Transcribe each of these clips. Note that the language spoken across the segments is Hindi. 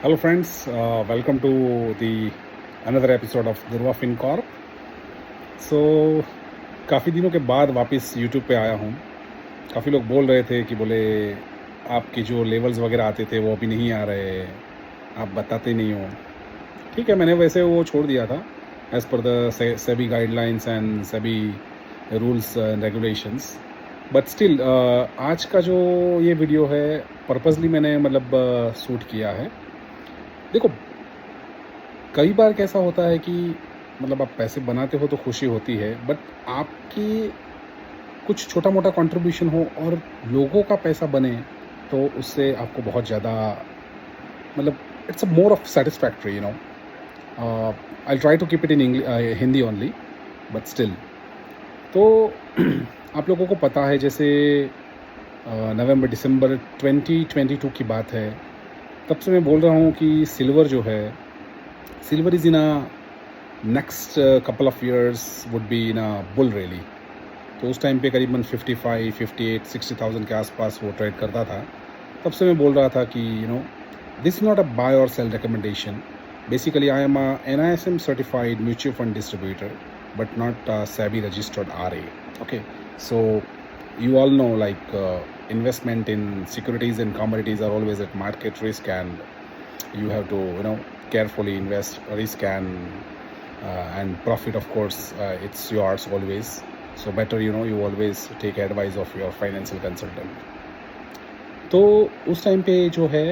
Hello friends, welcome to the another episode of Durva FinCorp. So काफ़ी दिनों के बाद वापस YouTube पे आया हूँ। काफ़ी लोग बोल रहे थे कि बोले आपके जो लेवल्स वगैरह आते थे वो अभी नहीं आ रहे, आप बताते नहीं हो। ठीक है, मैंने वैसे वो छोड़ दिया था as per the SEBI guidelines and SEBI rules and regulations. But still आज का जो ये वीडियो है पर्पसली मैंने मतलब शूट किया है। देखो, कई बार कैसा होता है कि मतलब आप पैसे बनाते हो तो खुशी होती है, बट आपकी कुछ छोटा मोटा कंट्रीब्यूशन हो और लोगों का पैसा बने तो उससे आपको बहुत ज़्यादा मतलब it's a more of satisfactory, you know. I try to keep it in Hindi only, but still. तो आप लोगों को पता है, जैसे नवंबर दिसंबर 2022 की बात है, तब से मैं बोल रहा हूँ कि silver is in a next couple of years would be in a bull rally. तो उस टाइम पे करीबन 55, 58, 60,000 के आसपास वो ट्रेड करता था। तब से मैं बोल रहा था कि दिस नॉट अ बाय और cell recommendation. Basically I am NISM certified mutual fund distributor, but not SEBI registered RA. Okay, so you all know, like, investment in securities and commodities are always at market risk, and you have to carefully invest risk and profit, of course, it's yours always. So better you always take advice of your financial consultant. तो उस टाइम पे जो है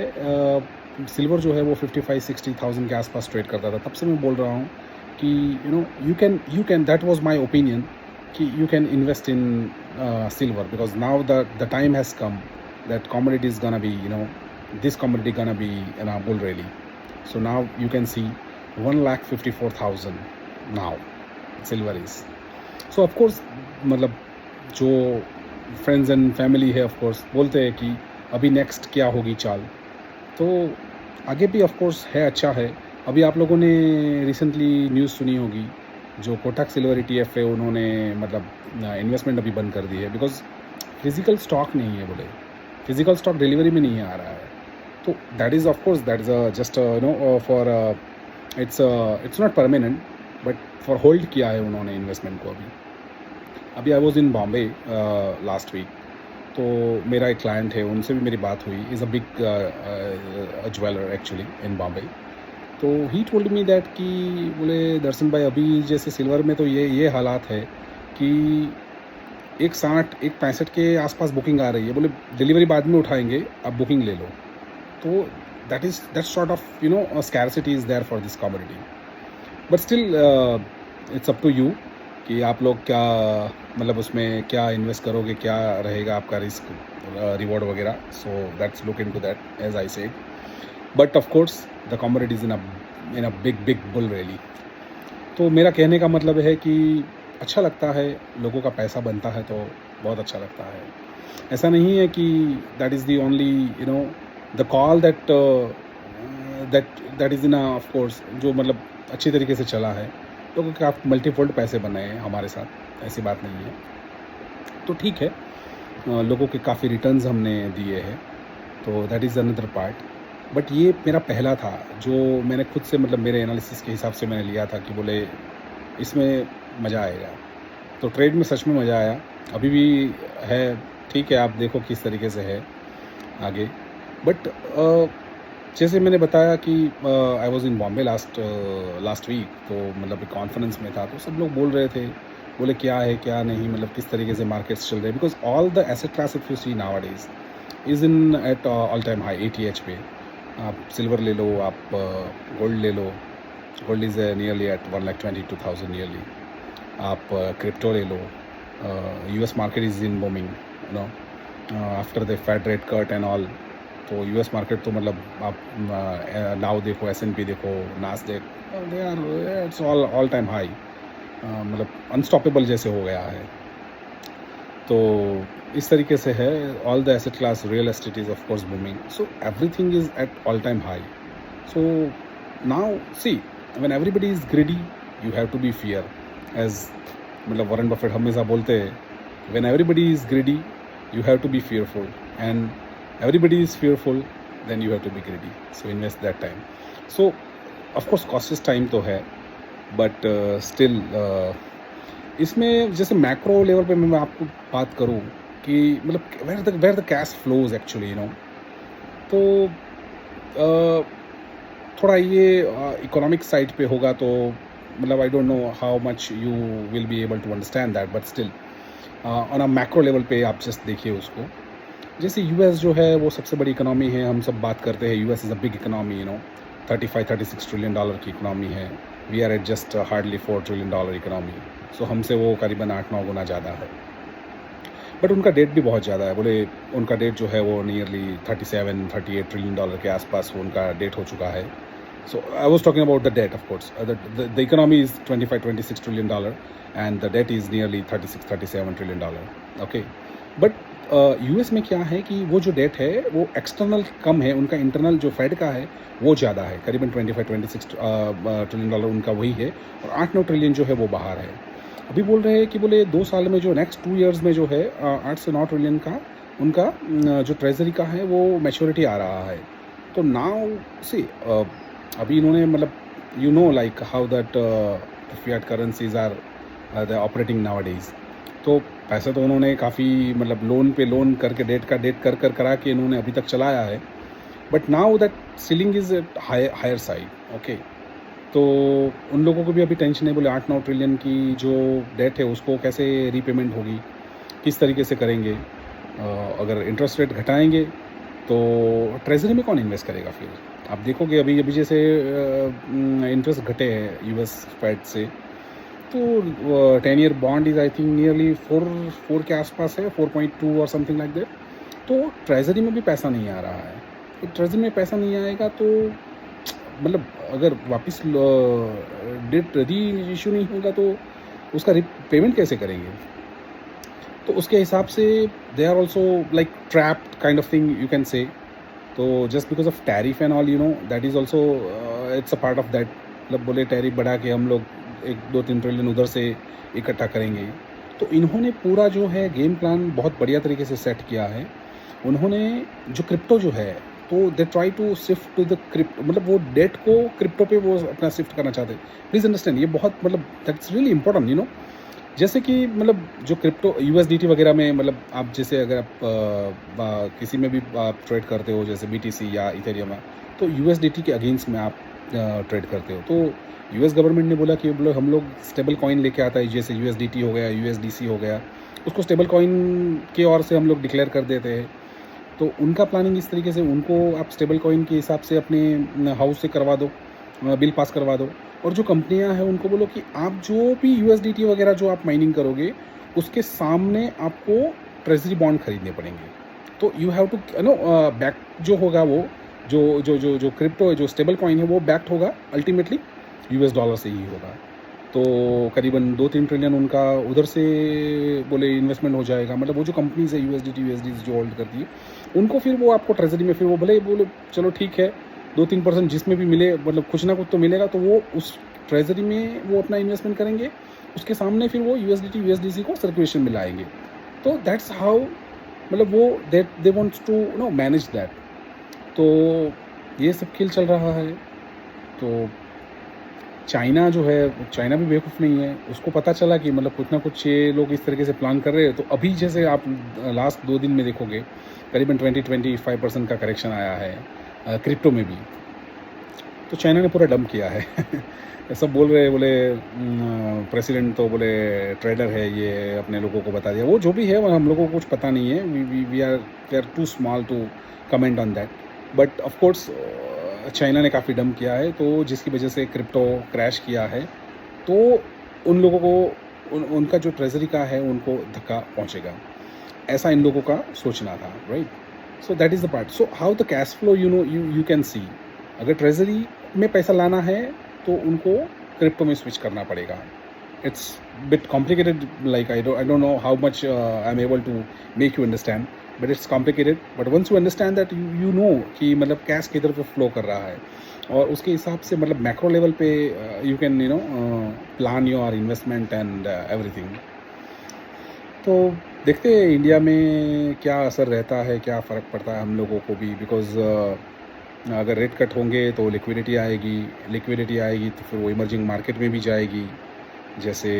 सिल्वर जो है वो 55-60,000 के आसपास ट्रेड करता था। तब से मैं बोल रहा हूँ कि you can that was my opinion कि you can invest in silver, because now the time has come that commodity is gonna be, this commodity gonna be in a bull rally. So now you can see 1,54,000 now silver is. So of course, मतलब जो फ्रेंड्स एंड फैमिली है ऑफ कोर्स बोलते हैं कि अभी नेक्स्ट क्या होगी चाल। तो आगे भी ऑफ कोर्स है, अच्छा है। अभी आप लोगों ने रिसेंटली न्यूज़ सुनी होगी, जो कोटक सिल्वर ETF है उन्होंने मतलब इन्वेस्टमेंट अभी बंद कर दी है, बिकॉज फिजिकल स्टॉक नहीं है, बोले फिजिकल स्टॉक डिलीवरी में नहीं आ रहा है। तो that is of course that is just for it's not permanent, but for hold किया है उन्होंने इन्वेस्टमेंट को। अभी I was in Bombay last week. तो मेरा एक क्लाइंट है, उनसे भी मेरी बात हुई। Is a big jeweller actually in Bombay. तो ही टोल्ड मी दैट कि बोले दर्शन भाई, अभी जैसे सिल्वर में तो ये हालात है कि 160 165 के आसपास बुकिंग आ रही है। बोले डिलीवरी बाद में उठाएंगे, आप बुकिंग ले लो। तो that sort of scarcity is there for this commodity. But still it's up to you कि आप लोग क्या मतलब उसमें क्या इन्वेस्ट करोगे, क्या रहेगा आपका रिस्क रिवॉर्ड वगैरह। So that's look into that as I said. But of course the commodities in a big bull rally. तो मेरा कहने का मतलब है कि अच्छा लगता है, लोगों का पैसा बनता है तो बहुत अच्छा लगता है। ऐसा नहीं है कि that is the only the call that is in of course जो मतलब अच्छी तरीके से चला है। लोगों के आप मल्टीफोल्ड पैसे बनाए हैं हमारे साथ, ऐसी बात नहीं है। तो ठीक है, लोगों के काफ़ी रिटर्न्स हमने दिए हैं, तो that is another part. But ये मेरा पहला था जो मैंने खुद से मतलब मेरे एनालिसिस के हिसाब से मैंने लिया था कि बोले इसमें मज़ा आएगा। तो ट्रेड में सच में मज़ा आया, अभी भी है। ठीक है, आप देखो किस तरीके से है आगे। बट जैसे मैंने बताया कि I was in Bombay last week. तो मतलब एक कॉन्फ्रेंस में था, तो सब लोग बोल रहे थे, बोले क्या है क्या नहीं, मतलब किस तरीके से मार्केट्स चल रहे हैं। Because all the asset class if you see nowadays is in at all time high ATH पे। आप सिल्वर ले लो, आप गोल्ड ले लो। Gold is nearly at 1,22,000 nearly. आप क्रिप्टो ले लो। US market is in booming, after the Fed rate cut and all. तो US मार्केट तो मतलब आप नाउ देखो, S&P देखो, Nasdaq, they are its all time high. मतलब अनस्टॉपेबल जैसे हो गया है। तो इस तरीके से है। All the asset class, real estate is of course booming, so everything is at all time high. So now see, when everybody is greedy you have to be fear. As मतलब वॉरेन बफेट हमेशा बोलते हैं, when everybody is greedy you have to be fearful, and everybody is fearful then you have to be greedy. So invest that time. So of course cost time तो है, but still इसमें जैसे मैक्रो लेवल पे मैं आपको बात करूँ कि मतलब where the cash flows actually तो थोड़ा ये इकोनॉमिक साइड पे होगा तो मतलब I don't know how much you will be able to understand that, but still on a macro level पे आप जस्ट देखिए उसको। जैसे यूएस जो है वो सबसे बड़ी इकोनॉमी है, हम सब बात करते हैं US is a big economy, 35-36 trillion dollar की इकोनॉमी है। We are at just hardly 4 trillion dollar economy, so हमसे वो करीबन 8-9 गुना ज़्यादा है। बट उनका डेट भी बहुत ज़्यादा है, बोले उनका डेट जो है वो नियरली 37-38 ट्रिलियन डॉलर के आसपास उनका डेट हो चुका है। So I was talking about the debt, of course. The economy is 25-26 trillion dollar, and the debt is nearly 36-37 trillion dollar. Okay, but US में क्या है कि वो जो डेट है वो एक्सटर्नल कम है, उनका इंटरनल जो फेड का है वो ज़्यादा है, करीबन 25-26 ट्रिलियन डॉलर उनका वही है, और 8-9 ट्रिलियन जो है वो बाहर है। अभी बोल रहे हैं कि बोले 2 साल में जो नेक्स्ट 2 ईयर्स में जो है 8 से 9 ट्रिलियन का उनका जो ट्रेजरी का है वो मैच्योरिटी आ रहा है। तो नाउ सी अभी इन्होंने मतलब like how that fiat currencies are the operating nowadays, तो पैसे तो उन्होंने काफ़ी मतलब लोन पे लोन करके डेट कर करा के इन्होंने अभी तक चलाया है, but now that ceiling is higher side. Okay, तो उन लोगों को भी अभी टेंशन है, बोले 8-9 ट्रिलियन की जो डेट है उसको कैसे रीपेमेंट होगी, किस तरीके से करेंगे। अगर इंटरेस्ट रेट घटाएंगे तो ट्रेजरी में कौन इन्वेस्ट करेगा फिर। आप देखोगे अभी अभी जैसे इंटरेस्ट घटे हैं यूएस फेड से, तो 10 year bond is I think nearly 4 के आसपास है, 4.2 और समथिंग लाइक दैट। तो ट्रेजरी में भी पैसा नहीं आ रहा है। तो ट्रेजरी में पैसा नहीं आएगा तो मतलब अगर वापस डेट री इशू नहीं होगा तो उसका पेमेंट कैसे करेंगे। तो उसके हिसाब से they are also like trapped kind of thing you can say. तो just because of tariff and all that is also it's a part of that. मतलब बोले टैरिफ बढ़ा के हम लोग 1-2-3 ट्रिलियन उधर से इकट्ठा करेंगे। तो इन्होंने पूरा जो है गेम प्लान बहुत बढ़िया तरीके से सेट किया है। उन्होंने जो क्रिप्टो जो है तो they try to shift to the crypto, मतलब वो डेट को क्रिप्टो पे वो अपना शिफ्ट करना चाहते हैं। प्लीज़ अंडरस्टैंड, ये बहुत मतलब दैट्स रियली इंपॉर्टेंट जैसे कि मतलब जो क्रिप्टो यूएसडीटी वगैरह में मतलब आप जैसे अगर आप किसी में भी आप ट्रेड करते हो जैसे बीटीसी या इथेरियम में, तो यूएसडीटी के अगेंस्ट में आप ट्रेड करते हो। तो यूएस गवर्नमेंट ने बोला कि हम लोग स्टेबल कॉइन लेके आता है, जैसे यूएसडीटी हो गया, यूएसडीसी हो गया, उसको स्टेबल कॉइन के ओर से हम लोग डिक्लेयर कर देते हैं। तो उनका प्लानिंग इस तरीके से, उनको आप स्टेबल कॉइन के हिसाब से अपने हाउस से करवा दो, बिल पास करवा दो, और जो कंपनियां हैं उनको बोलो कि आप जो भी यूएसडीटी वगैरह जो आप माइनिंग करोगे उसके सामने आपको ट्रेजरी बॉन्ड खरीदने पड़ेंगे। तो यू हैव टू बैक जो होगा वो जो जो जो जो क्रिप्टो जो स्टेबल कॉइन है वो बैक्ड होगा अल्टीमेटली यूएस डॉलर से ही होगा। तो करीबन 2-3 ट्रिलियन उनका उधर से बोले इन्वेस्टमेंट हो जाएगा। मतलब वो जो कंपनीज है यूएसडीटी जो होल्ड करती है उनको फिर वो आपको ट्रेजरी में फिर वो बोले चलो ठीक है 2-3% जिसमें भी मिले, मतलब कुछ ना कुछ तो मिलेगा, तो वो उस ट्रेजरी में वो अपना इन्वेस्टमेंट करेंगे, उसके सामने फिर वो यूएसडीसी को सर्कुलेशन में लाएंगे। तो दैट्स हाउ मतलब वो they wants to manage that. तो ये सब खेल चल रहा है। तो चाइना जो है, चाइना भी बेवकूफ़ नहीं है, उसको पता चला कि मतलब कुछ ना कुछ ये लोग इस तरीके से प्लान कर रहे हैं। तो अभी जैसे आप लास्ट 2 दिन में देखोगे करीबन 20-25% का करेक्शन आया है क्रिप्टो में भी। तो चाइना ने पूरा डंप किया है। सब बोल रहे हैं, बोले प्रेसिडेंट तो बोले ट्रेडर है, ये अपने लोगों को बता दिया। वो जो भी है वो हम लोगों को कुछ पता नहीं है, we are too small to comment on that. But of course China ने काफ़ी डंप किया है, तो जिसकी वजह से क्रिप्टो क्रैश किया है। तो उन लोगों को उनका जो ट्रेजरी का है उनको धक्का पहुंचेगा, ऐसा इन लोगों का सोचना था, right. So that is the part. So how the cash flow you can see, अगर ट्रेजरी में पैसा लाना है तो उनको क्रिप्टो में स्विच करना पड़ेगा। It's bit complicated, like I don't know how much I am able to make you understand, but it's complicated. But once you understand that you know कि मतलब कैश किधर पे फ्लो कर रहा है, और उसके हिसाब से मतलब मैक्रो लेवल पे you can plan your investment and everything. तो देखते हैं इंडिया में क्या असर रहता है, क्या फ़र्क पड़ता है हम लोगों को भी, बिकॉज अगर रेट कट होंगे तो लिक्विडिटी आएगी तो फिर वो इमर्जिंग मार्केट में भी जाएगी। जैसे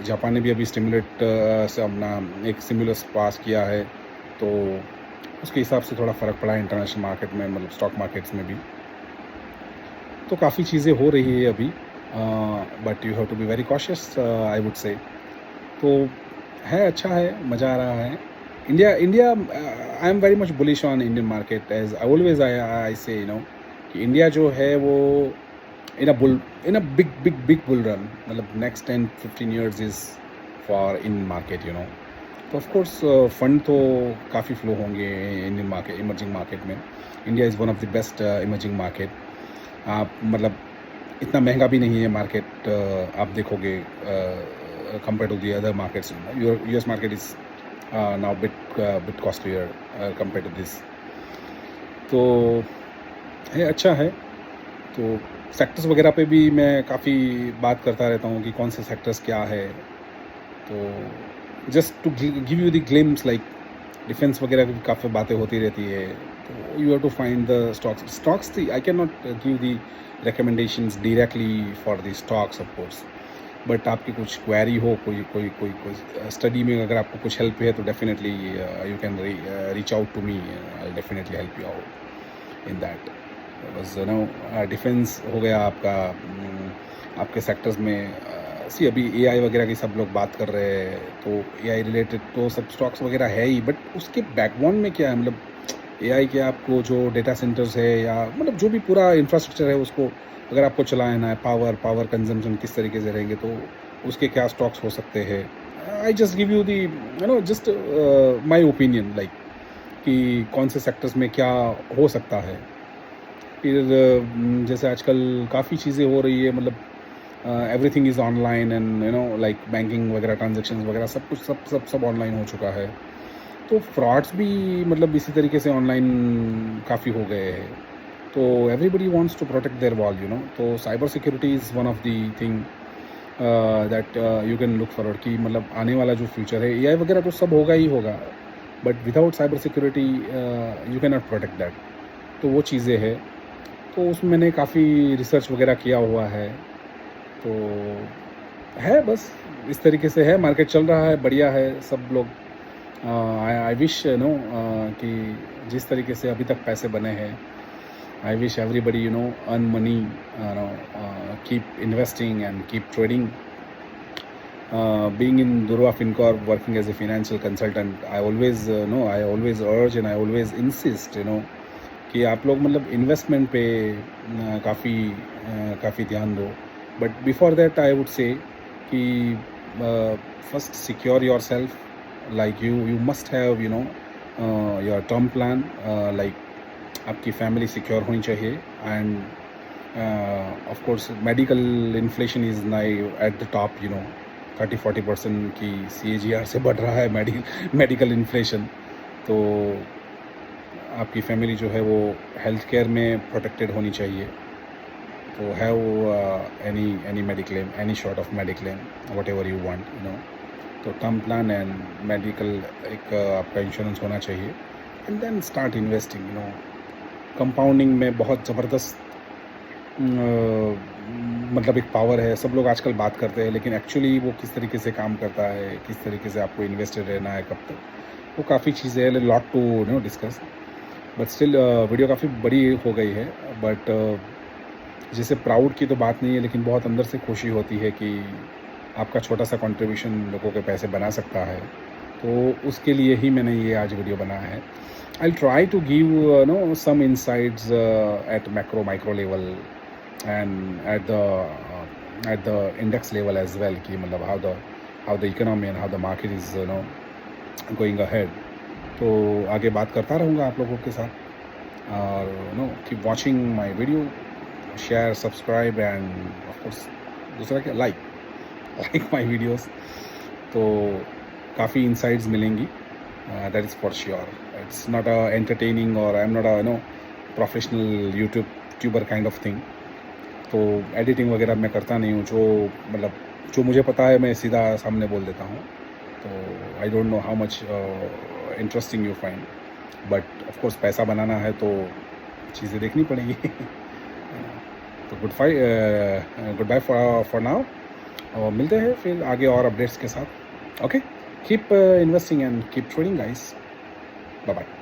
जापान ने भी अभी स्टिमुलेट से अपना एक स्टिमुलस पास किया है, तो उसके हिसाब से थोड़ा फ़र्क पड़ा है इंटरनेशनल मार्केट में, मतलब स्टॉक मार्केट्स में भी। तो काफ़ी चीज़ें हो रही है अभी, but you have to be very cautious, I would say. तो है, अच्छा है, मज़ा आ रहा है। India India I am very much bullish on Indian market, as always I say, कि इंडिया जो है वो in a big big big bull run, मतलब next 10-15 years is for in market, तो ऑफ कोर्स फंड तो काफ़ी फ्लो होंगे इंडियन मार्केट, इमर्जिंग मार्केट में। India is one of the best emerging market. आप मतलब इतना महंगा भी नहीं है मार्केट, आप देखोगे compare to the other markets. US market is now bit costlier compare to this. तो है, अच्छा है। तो सेक्टर्स वगैरह पे भी मैं काफ़ी बात करता रहता हूँ कि कौन से सेक्टर्स क्या है। तो just to give you the glimpse, like defence वगैरह की काफ़ी बातें होती रहती है, तो you have to find the stocks I can not give the recommendations directly for the stocks of course, but आपकी कुछ क्वेरी हो, कोई स्टडी में अगर आपको कुछ हेल्प है तो definitely you can reach out to me, I definitely help you out in that. बस डिफेंस हो गया आपका, आपके सेक्टर्स में। सी अभी एआई वगैरह की सब लोग बात कर रहे हैं, तो एआई रिलेटेड तो सब स्टॉक्स वगैरह है ही, बट उसके बैकबोन में क्या है, मतलब एआई के आपको जो डेटा सेंटर्स है या मतलब जो भी पूरा इंफ्रास्ट्रक्चर है उसको अगर आपको चलाना है, पावर कंजम्पशन किस तरीके से रहेंगे, तो उसके क्या स्टॉक्स हो सकते हैं। I just give you the just my opinion, like कि कौन से सेक्टर्स में क्या हो सकता है। फिर जैसे आजकल काफ़ी चीज़ें हो रही है, मतलब everything is online and like banking वगैरह, ट्रांजेक्शन्स वगैरह सब कुछ सब ऑनलाइन हो चुका है। तो फ्रॉड्स भी मतलब इसी तरीके से ऑनलाइन काफ़ी हो गए हैं। तो everybody wants to protect their wall, तो cyber security is one of the thing that you can look forward, कि मतलब आने वाला जो फ्यूचर है, एआई वगैरह तो सब होगा ही होगा, but without cyber security you can not protect that. तो वो चीज़ें हैं, तो उसमें मैंने काफ़ी रिसर्च वगैरह किया हुआ है। तो है, बस इस तरीके से है, मार्केट चल रहा है, बढ़िया है। सब लोग आई विश कि जिस तरीके से अभी तक पैसे बने हैं, I wish everybody earn money, keep investing and keep trading. Being in Durva FinCorp, working as a financial consultant, I always urge and I always insist, कि आप लोग मतलब इन्वेस्टमेंट पे काफ़ी ध्यान दो। But before that I would say कि first secure yourself, like you must have your term plan, like आपकी फैमिली सिक्योर होनी चाहिए। And of course medical inflation is now at the top, 30-40% की CAGR से बढ़ रहा है मेडिकल इन्फ्लेशन। तो आपकी फैमिली जो है वो हेल्थ केयर में प्रोटेक्टेड होनी चाहिए। तो have any mediclaim, any short of mediclaim, whatever you want, तो टर्म प्लान एंड मेडिकल एक आपका इंश्योरेंस होना चाहिए। And then start investing. Compounding में बहुत ज़बरदस्त मतलब एक पावर है। सब लोग आजकल बात करते हैं, लेकिन एक्चुअली वो किस तरीके से काम करता है, किस तरीके से आपको इन्वेस्टेड रहना है, कब तक, वो काफ़ी चीज़ें हैं, lot to discuss. But still video काफ़ी बड़ी हो गई है। बट जैसे प्राउड की तो बात नहीं है, लेकिन बहुत अंदर से खुशी होती है कि आपका छोटा सा कंट्रीब्यूशन लोगों के पैसे बना सकता है। तो उसके लिए ही मैंने ये आज वीडियो बनाया है। I try to give some insights at macro micro level and at the index level as well, कि मतलब how the economy and how the market is going ahead. तो आगे बात करता रहूँगा आप लोगों के साथ। और keep watching my video, share, subscribe and of course दूसरा क्या, लाइक माई वीडियोस। तो काफ़ी इंसाइट्स मिलेंगी, that is for sure. It's not a entertaining और I am not a professional YouTuber kind of thing. तो एडिटिंग वगैरह मैं करता नहीं हूँ, जो मुझे पता है मैं सीधा सामने बोल देता हूँ। तो आई don't know how much interesting you find, but of course पैसा बनाना है तो चीज़ें देखनी पड़ेंगी। तो गुड बाय फॉर नाउ, और मिलते हैं फिर आगे और अपडेट्स के साथ। Okay, keep investing and keep trading guys. Bye bye.